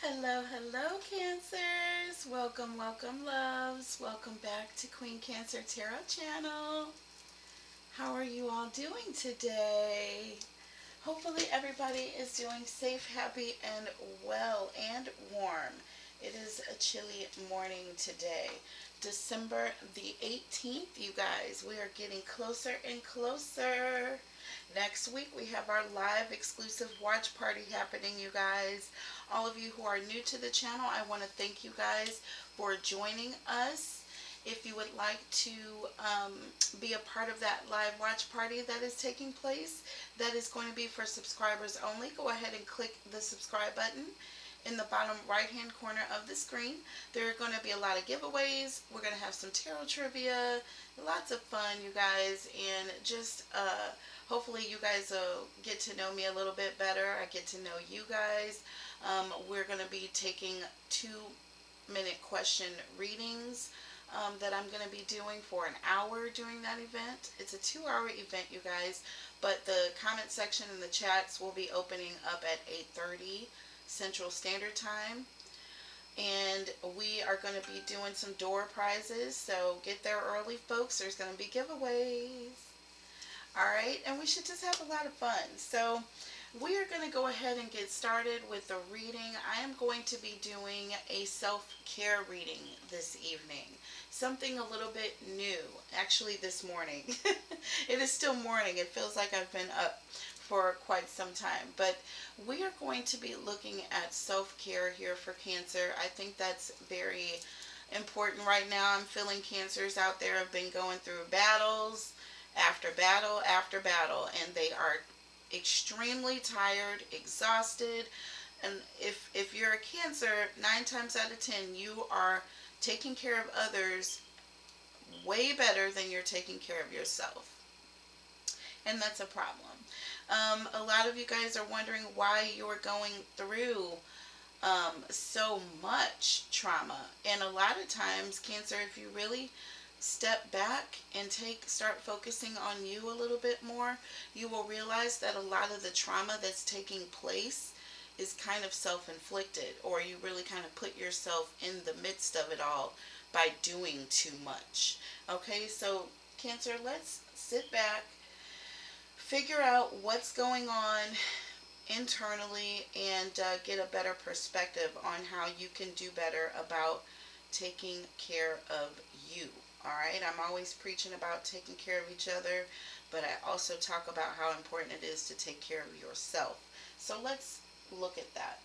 Hello, hello, Cancers. Welcome, welcome, loves. Welcome back to Queen Cancer Tarot channel. How are you all doing today? Hopefully everybody is doing safe, happy, and well and warm. It is a chilly morning today. December the 18th, you guys. We are getting closer and closer. Next week we have our live exclusive watch party happening, you guys. All of you who are new to the channel, I want to thank you guys for joining us. If you would like to be a part of that live watch party that is taking place, that is going to be for subscribers only. Go ahead and click the subscribe button in the bottom right hand corner of the screen. There are going to be a lot of giveaways. We're going to have some tarot trivia, lots of fun, you guys, and just hopefully you guys will get to know me a little bit better. I get to know you guys. We're going to be taking 2-minute question readings that I'm going to be doing for an hour during that event. It's a 2-hour event, you guys, but the comment section and the chats will be opening up at 8:30 Central Standard Time. And we are going to be doing some door prizes, so get there early, folks. There's going to be giveaways. Alright, and we should just have a lot of fun. So we are going to go ahead and get started with the reading. I am going to be doing a self-care reading this evening. Something a little bit new, actually this morning. It is still morning. It feels like I've been up for quite some time. But we are going to be looking at self-care here for Cancer. I think that's very important right now. I'm feeling Cancers out there have been going through battles after battle after battle, and they are extremely tired, exhausted. And if you're a Cancer, 9 times out of 10 you are taking care of others way better than you're taking care of yourself, and that's a problem. A lot of you guys are wondering why you're going through so much trauma, and a lot of times, Cancer, if you really step back and start focusing on you a little bit more, you will realize that a lot of the trauma that's taking place is kind of self-inflicted, or you really kind of put yourself in the midst of it all by doing too much. Okay, so Cancer, let's sit back, figure out what's going on internally, and get a better perspective on how you can do better about taking care of you. Alright, I'm always preaching about taking care of each other, but I also talk about how important it is to take care of yourself. So let's look at that.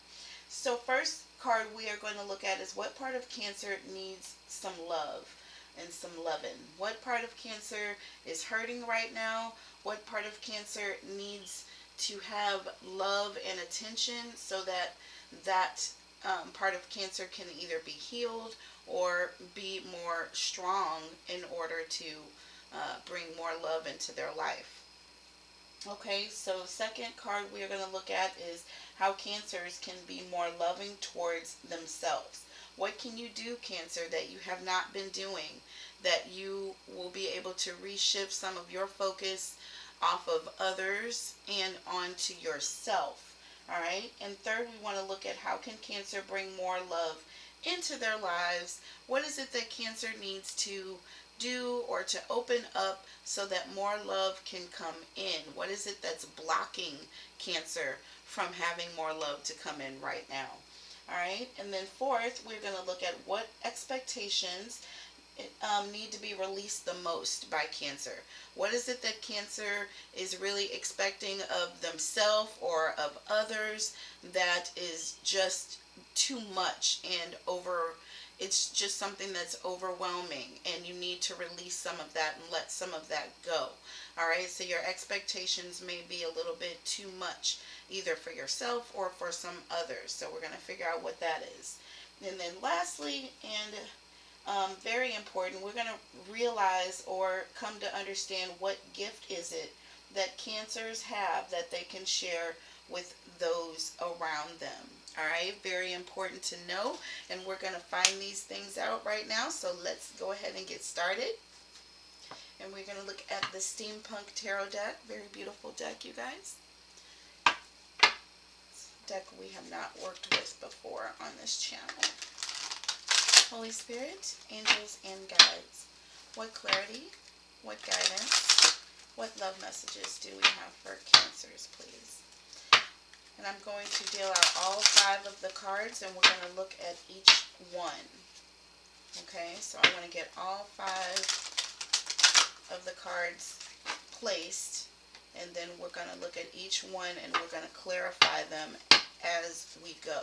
So first card we are going to look at is what part of Cancer needs some love and some loving. What part of Cancer is hurting right now? What part of Cancer needs to have love and attention so that part of Cancer can either be healed or be more strong in order to bring more love into their life. Okay, so second card we are going to look at is how Cancers can be more loving towards themselves. What can you do, Cancer, that you have not been doing, that you will be able to reshift some of your focus off of others and onto yourself? Alright, and third, we want to look at how can Cancer bring more love into their lives. What is it that Cancer needs to do or to open up so that more love can come in? What is it that's blocking Cancer from having more love to come in right now? Alright, and then fourth, we're going to look at what expectations need to be released the most by Cancer. What is it that Cancer is really expecting of themselves or of others that is just too much and it's just something that's overwhelming, and you need to release some of that and let some of that go. Alright, so your expectations may be a little bit too much, either for yourself or for some others. So we're going to figure out what that is. And then lastly, and very important, we're going to realize or come to understand what gift is it that Cancers have that they can share with those around them. Alright, very important to know, and we're going to find these things out right now. So let's go ahead and get started. And we're going to look at the Steampunk Tarot deck. Very beautiful deck, you guys. deck we have not worked with before on this channel. Holy Spirit, angels, and guides, what clarity, what guidance, what love messages do we have for Cancers, please? And I'm going to deal out all 5 of the cards, and we're going to look at each one. Okay, so I want to get all 5 of the cards placed, and then we're going to look at each one, and we're going to clarify them as we go.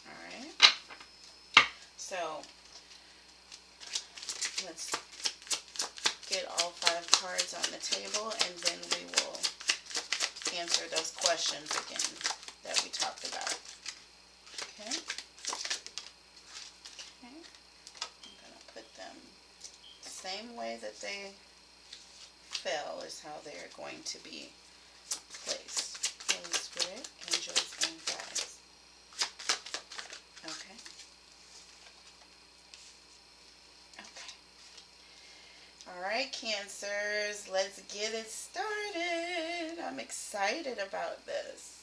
Alright, so let's get all 5 cards on the table, and then we will answer those questions again that we talked about. Okay. Okay. I'm going to put them the same way that they fell is how they're going to be placed. Holy Spirit, angels, and guides. Okay. Okay. Alright, Cancers, let's get it started. I'm excited about this.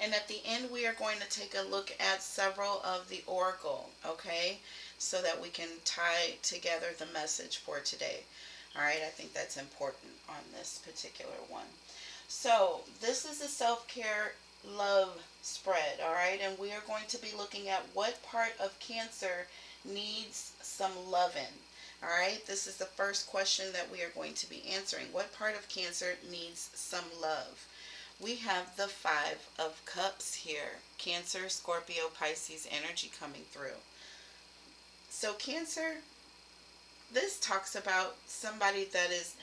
And at the end, we are going to take a look at several of the oracle, okay? So that we can tie together the message for today. Alright, I think that's important on this particular one. So, this is a self-care love spread, alright? And we are going to be looking at what part of Cancer needs some loving. Alright, this is the first question that we are going to be answering. What part of Cancer needs some love? We have the 5 of Cups here. Cancer, Scorpio, Pisces energy coming through. So Cancer, this talks about somebody that has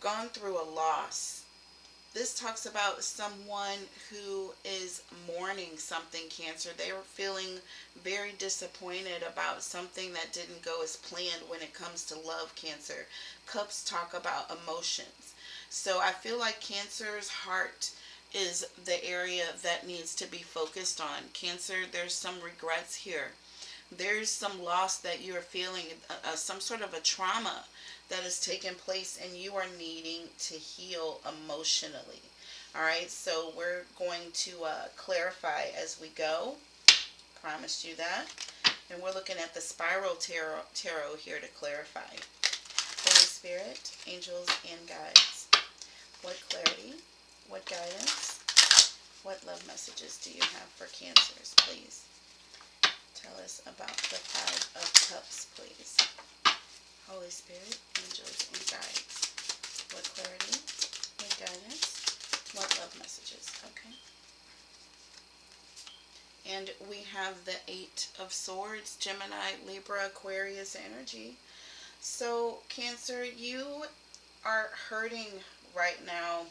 gone through a loss. This talks about someone who is mourning something, Cancer. They were feeling very disappointed about something that didn't go as planned when it comes to love, Cancer. Cups talk about emotions. So I feel like Cancer's heart is the area that needs to be focused on. Cancer, there's some regrets here. There's some loss that you're feeling, some sort of a trauma that has taken place, and you are needing to heal emotionally. Alright, so we're going to clarify as we go. Promised you that. And we're looking at the Spiral Tarot here to clarify. Holy Spirit, angels, and guides. What clarity, what guidance, what love messages do you have for Cancers, please? Tell us about the 5 of Cups, please. Holy Spirit, angels, and guides. What clarity, what guidance, what love messages, okay? And we have the 8 of Swords, Gemini, Libra, Aquarius energy. So, Cancer, you are hurting right now,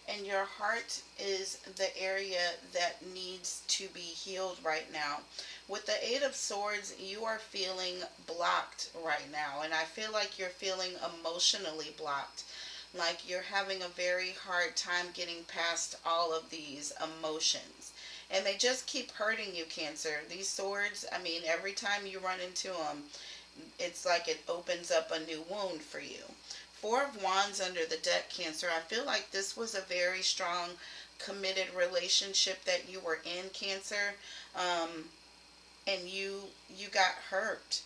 and your heart is the area that needs to be healed right now. With the 8 of Swords, you are feeling blocked right now, and I feel like you're feeling emotionally blocked, like you're having a very hard time getting past all of these emotions, and they just keep hurting you, Cancer. These swords, I mean, every time you run into them, it's like it opens up a new wound for you. 4 of Wands under the deck, Cancer. I feel like this was a very strong, committed relationship that you were in, Cancer, and you got hurt.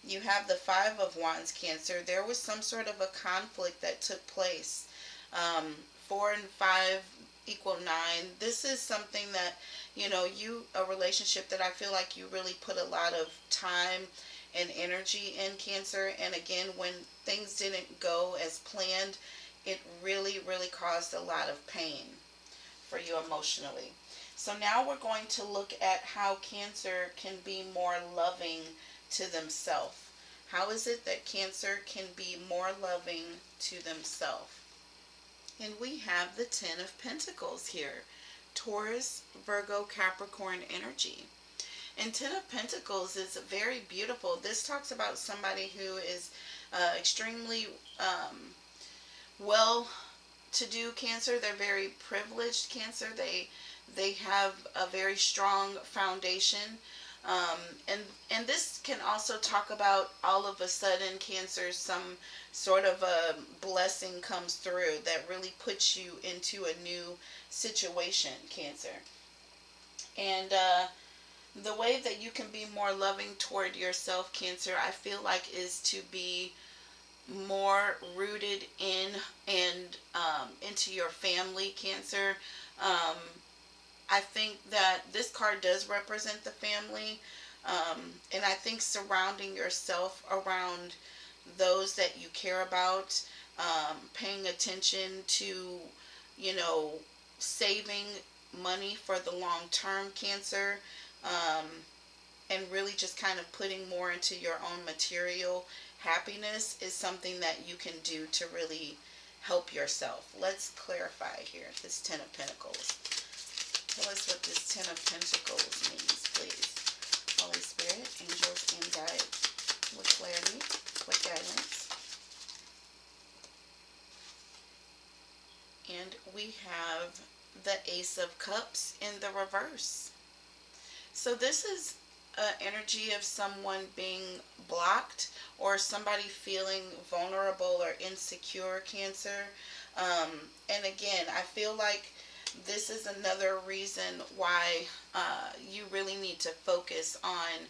You have the 5 of Wands, Cancer. There was some sort of a conflict that took place. 4 and 5 equal 9. This is something that, you know, a relationship that I feel like you really put a lot of time and energy in, Cancer. And again, when things didn't go as planned, it really, really caused a lot of pain for you emotionally. So now we're going to look at how Cancer can be more loving to themselves. How is it that Cancer can be more loving to themselves? And we have the 10 of Pentacles here. Taurus, Virgo, Capricorn energy. And 10 of Pentacles is very beautiful. This talks about somebody who is extremely well-to-do, Cancer. They're very privileged, Cancer. They have a very strong foundation. Um, and this can also talk about all of a sudden, Cancer, some sort of a blessing comes through that really puts you into a new situation, Cancer. And the way that you can be more loving toward yourself, Cancer, I feel like is to be more rooted in and into your family, Cancer. Um, I think that this card does represent the family. And I think surrounding yourself around those that you care about, paying attention to, you know, saving money for the long term, Cancer, um, and really just kind of putting more into your own material happiness is something that you can do to really help yourself. Let's clarify here this Ten of Pentacles. Tell us what this Ten of Pentacles means, please. Holy Spirit, angels, and guides. With clarity, with guidance. And we have the Ace of Cups in the reverse. So this is an energy of someone being blocked or somebody feeling vulnerable or insecure, Cancer. And again, I feel like this is another reason why you really need to focus on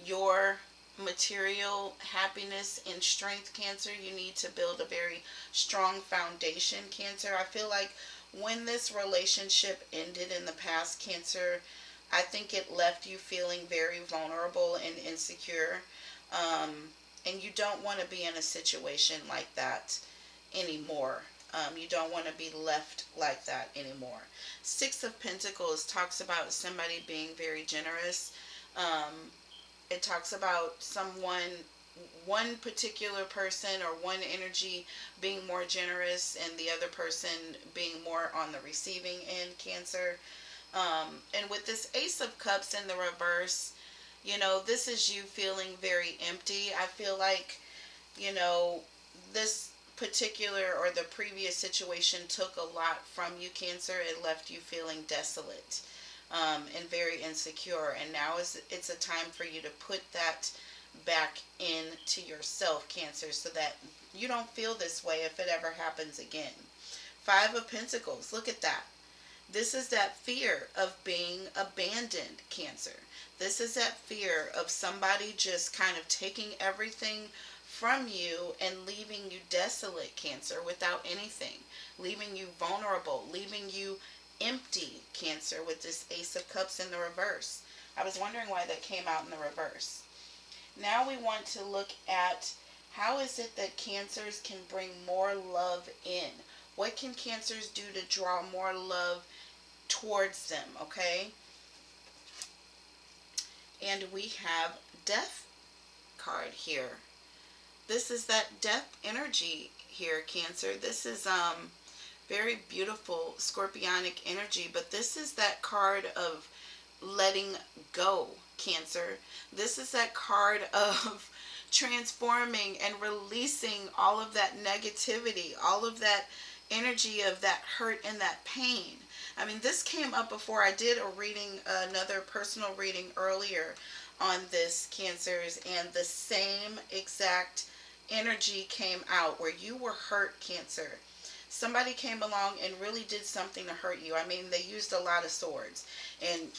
your material happiness and strength, Cancer. You need to build a very strong foundation, Cancer. I feel like when this relationship ended in the past, Cancer, I think it left you feeling very vulnerable and insecure. Um, and you don't want to be in a situation like that anymore. You don't want to be left like that anymore. Six of Pentacles talks about somebody being very generous. It talks about one particular person or one energy being more generous and the other person being more on the receiving end, Cancer. And with this Ace of Cups in the reverse, you know, this is you feeling very empty. I feel like, you know, this particular or the previous situation took a lot from you, Cancer. It left you feeling desolate, and very insecure. And now it's a time for you to put that back into yourself, Cancer, so that you don't feel this way if it ever happens again. Five of Pentacles. Look at that. This is that fear of being abandoned, Cancer. This is that fear of somebody just kind of taking everything from you and leaving you desolate, Cancer, without anything. Leaving you vulnerable, leaving you empty, Cancer, with this Ace of Cups in the reverse. I was wondering why that came out in the reverse. Now we want to look at how is it that Cancers can bring more love in? What can Cancers do to draw more love towards them, okay? And we have Death card here. This is that death energy here, Cancer. This is very beautiful scorpionic energy, but this is that card of letting go, Cancer. This is that card of transforming and releasing all of that negativity, all of that energy of that hurt and that pain. I mean, this came up before. I did a reading, another personal reading earlier on this, Cancers, and the same exact energy came out where you were hurt, Cancer. Somebody came along and really did something to hurt you. I mean, they used a lot of swords, and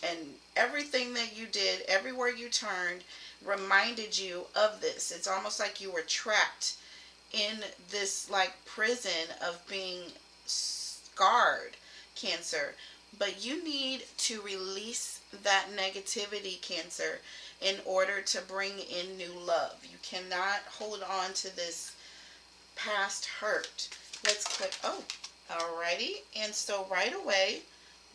everything that you did, everywhere you turned, reminded you of this. It's almost like you were trapped in this like prison of being scarred, Cancer. But you need to release that negativity, Cancer, in order to bring in new love. You cannot hold on to this past hurt. Let's click. Oh, alrighty. And so right away,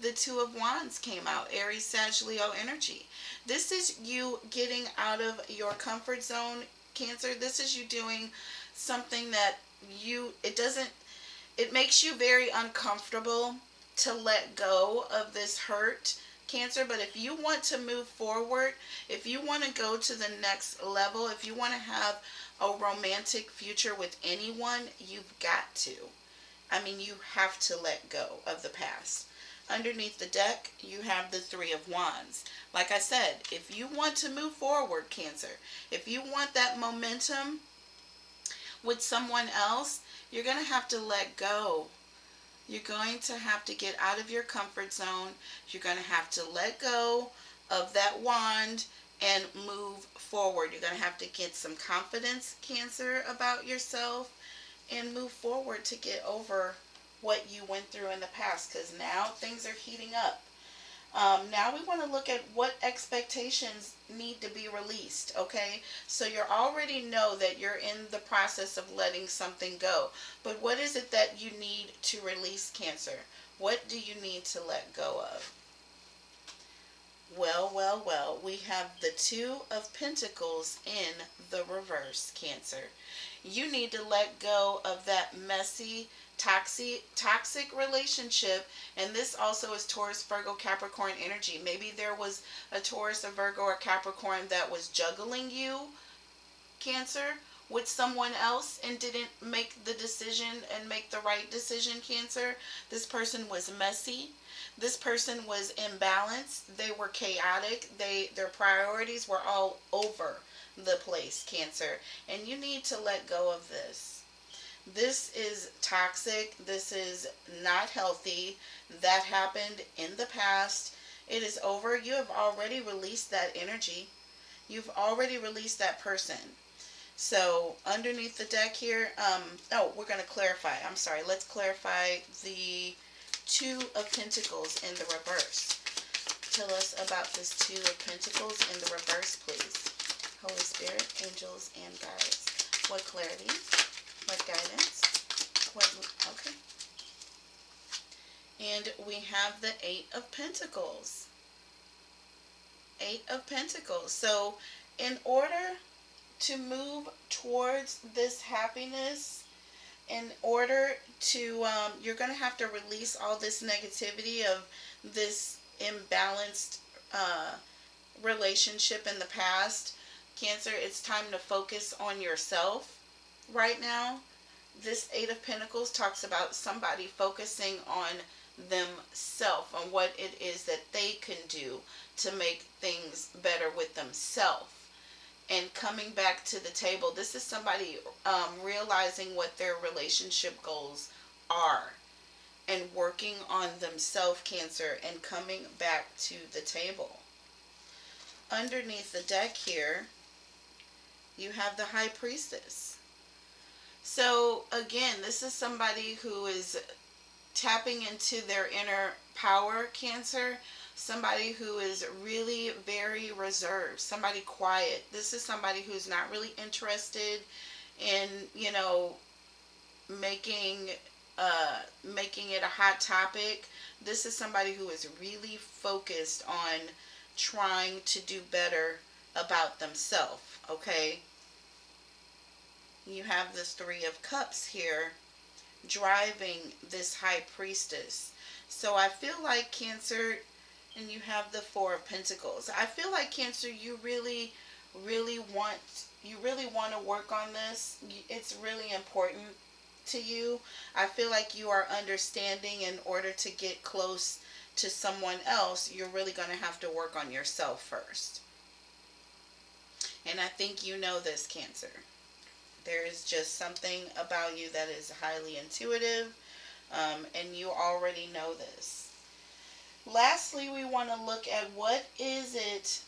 the Two of Wands came out. Aries, Sag, Leo energy. This is you getting out of your comfort zone, Cancer. This is you doing something that it makes you very uncomfortable to let go of this hurt, Cancer. But if you want to move forward, if you want to go to the next level, if you want to have a romantic future with anyone, you've got to. I mean, you have to let go of the past. Underneath the deck, you have the Three of Wands. Like I said, if you want to move forward, Cancer, if you want that momentum with someone else, you're going to have to let go. You're going to have to get out of your comfort zone. You're going to have to let go of that wand and move forward. You're going to have to get some confidence, Cancer, about yourself and move forward to get over what you went through in the past, because now things are heating up. Now we want to look at what expectations need to be released, okay? So you already know that you're in the process of letting something go. But what is it that you need to release, Cancer? What do you need to let go of? Well, well, well, we have the Two of Pentacles in the reverse, Cancer. You need to let go of that messy, toxic relationship. And this also is Taurus, Virgo, Capricorn energy. Maybe there was a Taurus, a Virgo, or Capricorn that was juggling you, Cancer, with someone else and didn't make the decision and make the right decision, Cancer. This person was messy. This person was imbalanced. They were chaotic. Their priorities were all over the place, Cancer. And you need to let go of this. This is toxic. This is not healthy. That happened in the past. It is over. You have already released that energy. You've already released that person. So underneath the deck here, we're going to clarify. I'm sorry. Let's clarify the Two of Pentacles in the reverse. Tell us about this Two of Pentacles in the reverse, please. Holy Spirit, angels, and guides. What clarity? What guidance? Okay. And we have the Eight of Pentacles. Eight of Pentacles. So in order to move towards this happiness, in order to, you're going to have to release all this negativity of this imbalanced relationship in the past. Cancer, it's time to focus on yourself right now. This Eight of Pentacles talks about somebody focusing on themselves, on what it is that they can do to make things better with themselves. And coming back to the table, this is somebody realizing what their relationship goals are and working on themselves, Cancer, and coming back to the table. Underneath the deck here, you have the High Priestess. So again, this is somebody who is tapping into their inner power, Cancer. Somebody who is really very reserved, somebody quiet. This is somebody who's not really interested in, making it a hot topic. This is somebody who is really focused on trying to do better about themselves, okay? You have this Three of Cups here driving this High Priestess. So I feel like, Cancer, and you have the Four of Pentacles. I feel like, Cancer, you really want to work on this. It's really important to you. I feel like you are understanding in order to get close to someone else, you're really going to have to work on yourself first. And I think you know this, Cancer. There is just something about you that is highly intuitive, and you already know this. Lastly, we want to look at what is it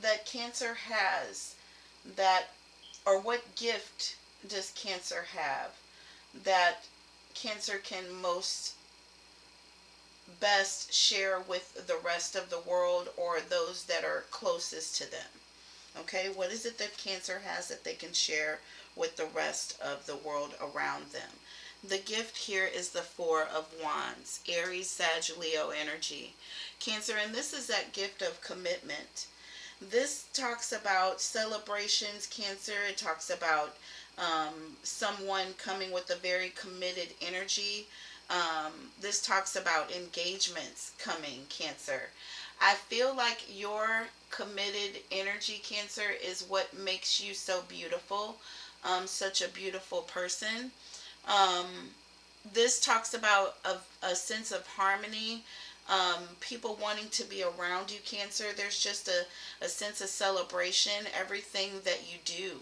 that Cancer has that, or what gift does Cancer have that Cancer can best share with the rest of the world or those that are closest to them. Okay, what is it that Cancer has that they can share with the rest of the world around them? The gift here is the Four of Wands, Aries, Sag, Leo energy. Cancer, and this is that gift of commitment. This talks about celebrations, Cancer. It talks about someone coming with a very committed energy. This talks about engagements coming, Cancer. I feel like your committed energy, Cancer, is what makes you so beautiful, such a beautiful person. this talks about a sense of harmony, people wanting to be around you, Cancer. There's just a sense of celebration, everything that you do.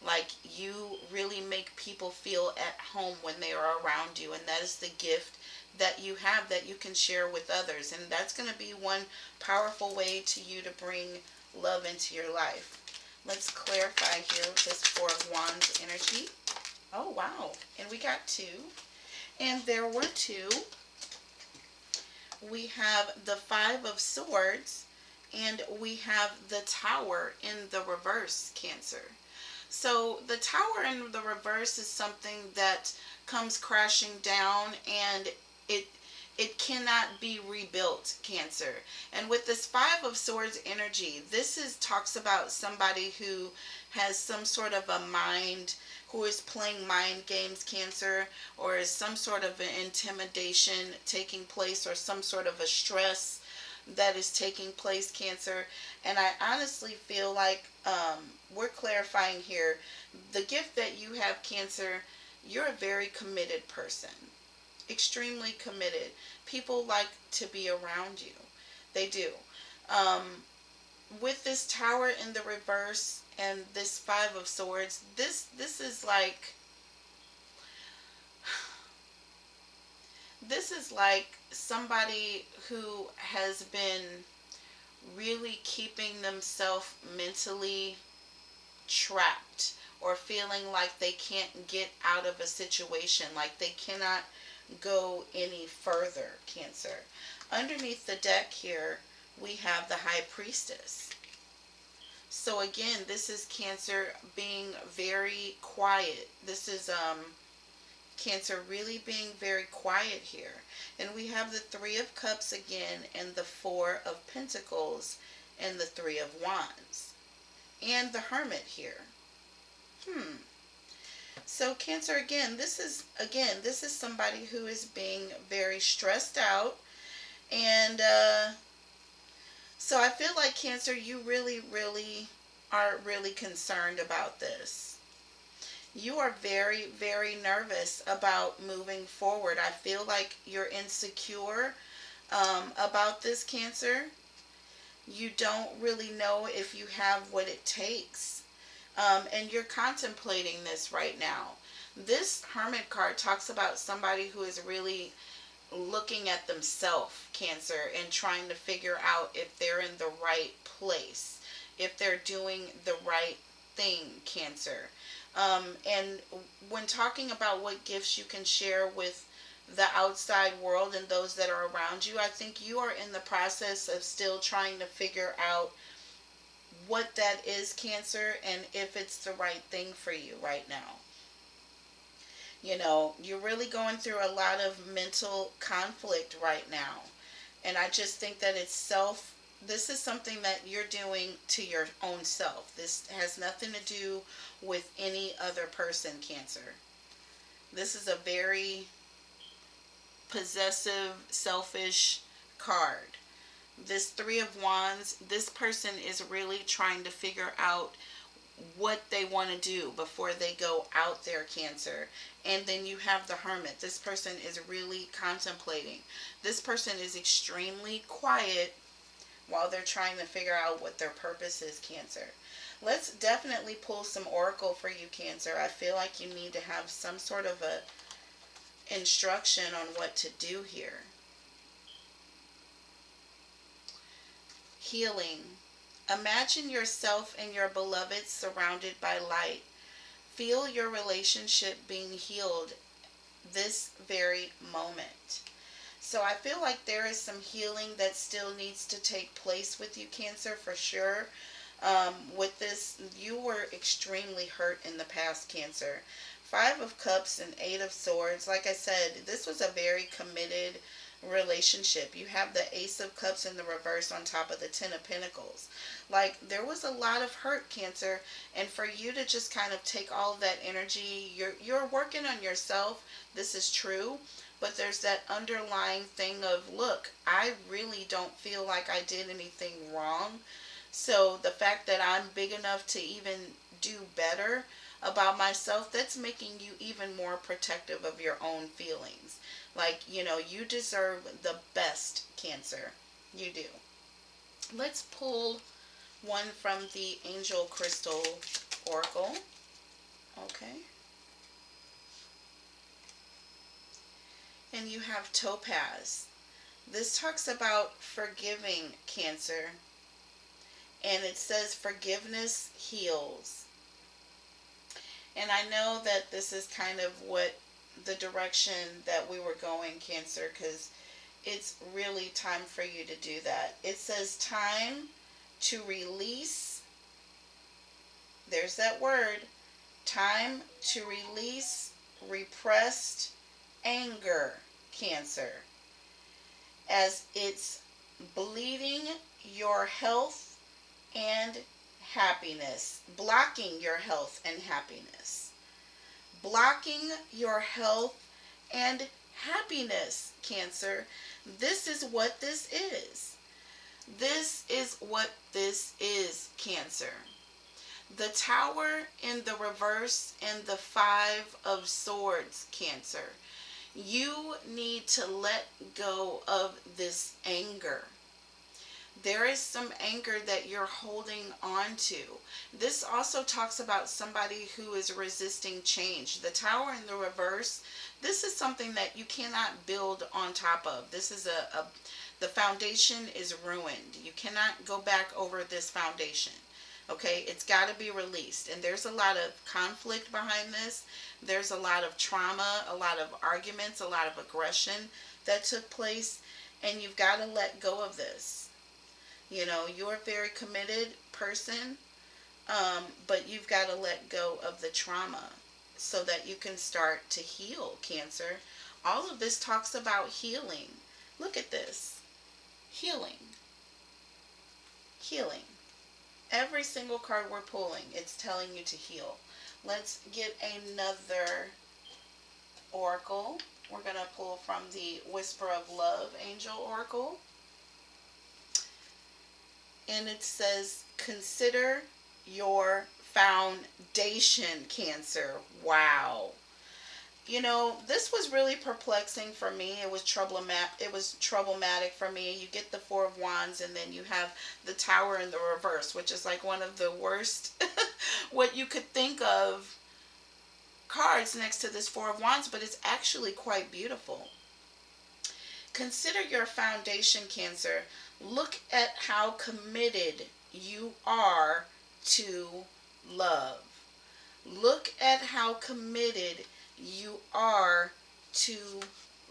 Like, you really make people feel at home when they are around you, and that is the gift that you have that you can share with others. And that's going to be one powerful way to you to bring love into your life. Let's clarify here with this Four of Wands energy. Oh, wow. And we got two. And there were two. We have the Five of Swords, and we have the Tower in the reverse, Cancer. So the Tower in the reverse is something that comes crashing down, and it it cannot be rebuilt, Cancer. And with this Five of Swords energy, this is talks about somebody who has some sort of a mind, who is playing mind games, Cancer, or is some sort of an intimidation taking place, or some sort of a stress that is taking place, Cancer. And I honestly feel like we're clarifying here the gift that you have, Cancer. You're a very committed person, extremely committed. People like to be around you. They do. Um, with this Tower in the reverse and this Five of Swords, this is like, this is like somebody who has been really keeping themselves mentally trapped, or feeling like they can't get out of a situation, like they cannot go any further, Cancer. Underneath the deck here, we have the High Priestess. So again, this is Cancer being very quiet. This is Cancer really being very quiet here. And we have the Three of Cups again, and the Four of Pentacles, and the Three of Wands. And the Hermit here. So Cancer, this is somebody who is being very stressed out. And so I feel like, Cancer, you really, really are really concerned about this. You are very, very nervous about moving forward. I feel like you're insecure about this, Cancer. You don't really know if you have what it takes. And you're contemplating this right now. This Hermit card talks about somebody who is really looking at themselves, Cancer, and trying to figure out if they're in the right place, if they're doing the right thing, Cancer. And when talking about what gifts you can share with the outside world and those that are around you, I think you are in the process of still trying to figure out what that is, Cancer, and if it's the right thing for you right now. You know, you're really going through a lot of mental conflict right now. And I just think that this is something that you're doing to your own self. This has nothing to do with any other person, Cancer. This is a very possessive, selfish card. This Three of Wands, this person is really trying to figure out what they want to do before they go out there, Cancer. And then you have the Hermit. This person is really contemplating. This person is extremely quiet while they're trying to figure out what their purpose is, Cancer. Let's definitely pull some oracle for you, Cancer. I feel like you need to have some sort of a instruction on what to do here. Healing. Imagine yourself and your beloved surrounded by light. Feel your relationship being healed this very moment. So I feel like there is some healing that still needs to take place with you, Cancer, for sure. With this, you were extremely hurt in the past, Cancer. Five of Cups and Eight of Swords. Like I said, this was a very committed relationship. You have the Ace of Cups in the reverse on top of the Ten of Pentacles. Like, there was a lot of hurt, Cancer, and for you to just kind of take all of that energy, you're working on yourself. This is true, but there's that underlying thing of, look, I really don't feel like I did anything wrong. So the fact that I'm big enough to even do better, about myself that's making you even more protective of your own feelings. Like, you deserve the best, Cancer. You do. Let's pull one from the Angel Crystal Oracle. Okay. And you have Topaz. This talks about forgiving, Cancer. And it says forgiveness heals. And I know that this is kind of what the direction that we were going, Cancer, because it's really time for you to do that. It says time to release. There's that word. Time to release repressed anger, Cancer, as it's bleeding your health and happiness, blocking your health and happiness, blocking your health and happiness, Cancer. This is what this is. This is what this is, Cancer. The Tower in the reverse and the Five of Swords, Cancer. You need to let go of this anger. There is some anger that you're holding on to. This also talks about somebody who is resisting change. The Tower in the reverse, this is something that you cannot build on top of. This is the foundation is ruined. You cannot go back over this foundation. Okay, it's got to be released. And there's a lot of conflict behind this. There's a lot of trauma, a lot of arguments, a lot of aggression that took place. And you've got to let go of this. You're a very committed person, but you've got to let go of the trauma so that you can start to heal, Cancer. All of this talks about healing. Look at this. Healing. Healing. Every single card we're pulling, it's telling you to heal. Let's get another oracle. We're going to pull from the Whisper of Love Angel Oracle. And it says, consider your foundation, Cancer. Wow. This was really perplexing for me. It was troublematic for me. You get the Four of Wands, and then you have the Tower in the reverse, which is like one of the worst what you could think of cards next to this Four of Wands, but it's actually quite beautiful. Consider your foundation, Cancer. Look at how committed you are to love. Look at how committed you are to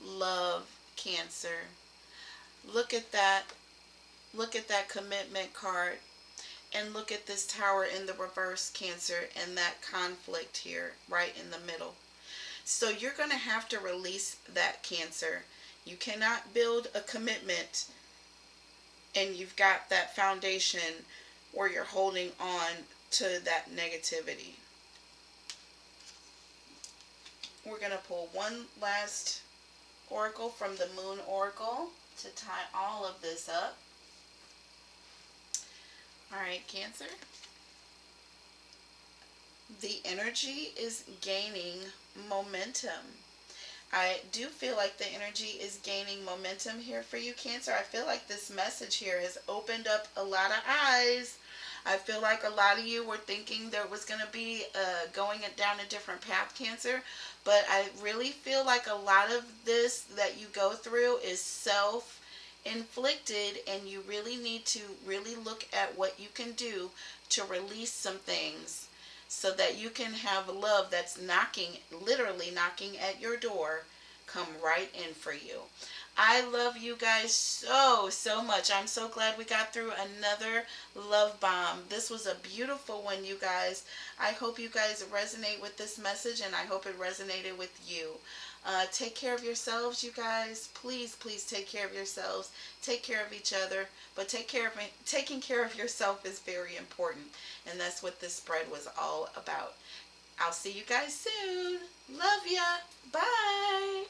love, Cancer. Look at that. Look at that commitment card. And look at this Tower in the reverse, Cancer, and that conflict here right in the middle. So you're going to have to release that, Cancer. You cannot build a commitment and you've got that foundation where you're holding on to that negativity. We're going to pull one last oracle from the Moon Oracle to tie all of this up. All right, Cancer. The energy is gaining momentum. I do feel like the energy is gaining momentum here for you, Cancer. I feel like this message here has opened up a lot of eyes. I feel like a lot of you were thinking there was going to be going down a different path, Cancer. But I really feel like a lot of this that you go through is self-inflicted, and you really need to really look at what you can do to release some things so that you can have love that's literally knocking at your door, come right in for you. I love you guys so much. I'm so glad we got through another love bomb. This was a beautiful one, you guys. I hope you guys resonate with this message, and I hope it resonated with you. Take care of yourselves, you guys. Please take care of yourselves. Take care of each other. But taking care of yourself is very important. And that's what this spread was all about. I'll see you guys soon. Love ya. Bye.